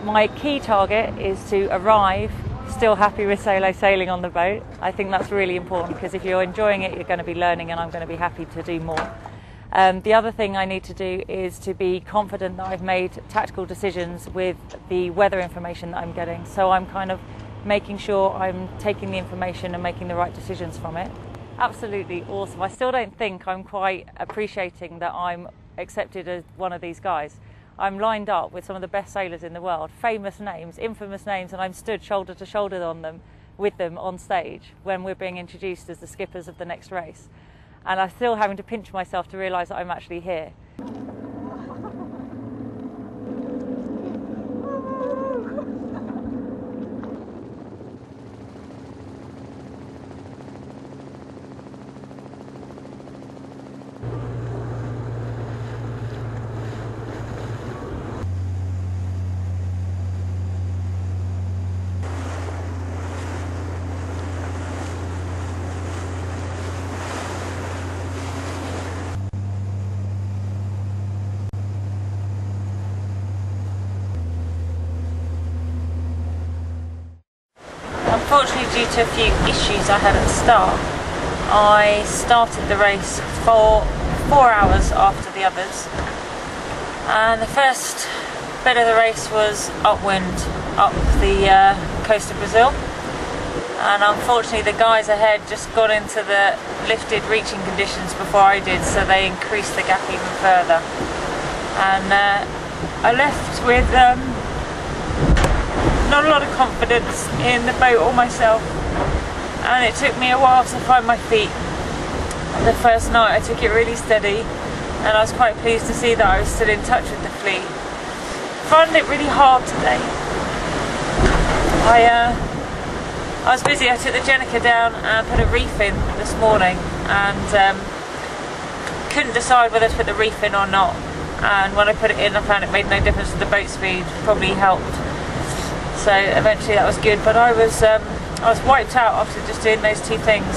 My key target is to arrive still happy with solo sailing on the boat. I think that's really important, because if you're enjoying it, you're going to be learning, and I'm going to be happy to do more. The other thing I need to do is to be confident that I've made tactical decisions with the weather information that I'm getting. So I'm kind of making sure I'm taking the information and making the right decisions from it. Absolutely awesome. I still don't think I'm quite appreciating that I'm accepted as one of these guys. I'm lined up with some of the best sailors in the world, famous names, infamous names, and I'm stood shoulder to shoulder with them on stage when we're being introduced as the skippers of the next race. And I'm still having to pinch myself to realise that I'm actually here. Unfortunately, due to a few issues I had at the start, I started the race 4 hours after the others, and the first bit of the race was upwind up the coast of Brazil, and unfortunately the guys ahead just got into the lifted reaching conditions before I did, so they increased the gap even further, and I left with not a lot of confidence in the boat or myself, and it took me a while to find my feet. The first night I took it really steady, and I was quite pleased to see that I was still in touch with the fleet. I found it really hard today. I was busy. I took the Jenica down and put a reef in this morning, and couldn't decide whether to put the reef in or not, and when I put it in I found it made no difference to the boat speed, probably helped. So eventually that was good, but I was wiped out after just doing those two things,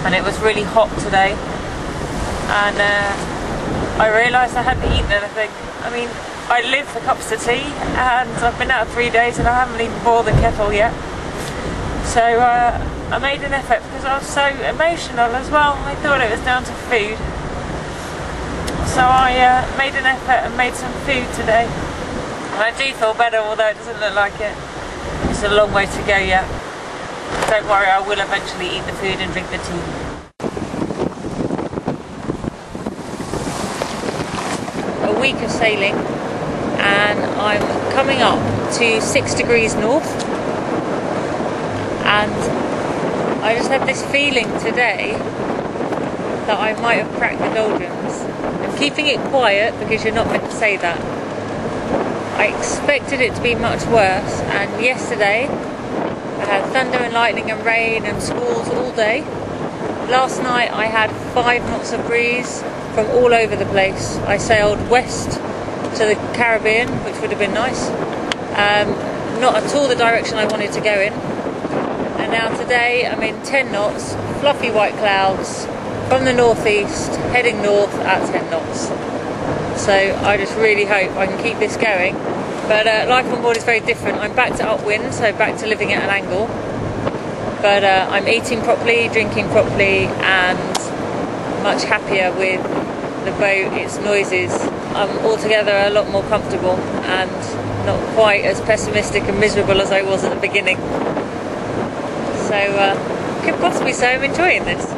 and it was really hot today, and I realised I hadn't eaten anything. I mean, I live for cups of tea, and I've been out 3 days and I haven't even boiled the kettle yet. So I made an effort because I was so emotional as well. I thought it was down to food, so I made an effort and made some food today. And I do feel better, although it doesn't look like it. It's a long way to go yet. Don't worry, I will eventually eat the food and drink the tea. A week of sailing, and I'm coming up to 6 degrees north, and I just had this feeling today that I might have cracked the doldrums. I'm keeping it quiet because you're not meant to say that. I expected it to be much worse, and yesterday I had thunder and lightning and rain and squalls all day. Last night I had 5 knots of breeze from all over the place. I sailed west to the Caribbean, which would have been nice. Not at all the direction I wanted to go in. And now today I'm in 10 knots, fluffy white clouds from the northeast, heading north at 10 knots. So I just really hope I can keep this going. But life on board is very different. I'm back to upwind, so back to living at an angle. But I'm eating properly, drinking properly, and much happier with the boat, its noises. I'm altogether a lot more comfortable and not quite as pessimistic and miserable as I was at the beginning. So could possibly say I'm enjoying this.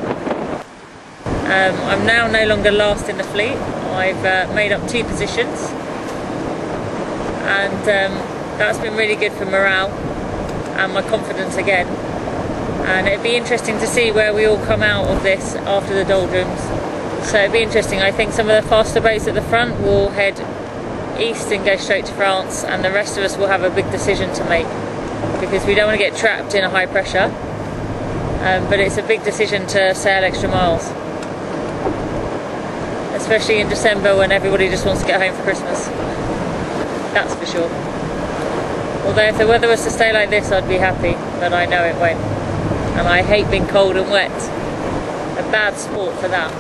I'm now no longer last in the fleet. I've made up 2 positions, and that's been really good for morale and my confidence again. And it'd be interesting to see where we all come out of this after the doldrums. So it'd be interesting. I think some of the faster boats at the front will head east and go straight to France, and the rest of us will have a big decision to make, because we don't want to get trapped in a high pressure, but it's a big decision to sail extra miles, especially in December when everybody just wants to get home for Christmas. That's for sure. Although if the weather was to stay like this, I'd be happy, but I know it won't. And I hate being cold and wet. A bad sport for that.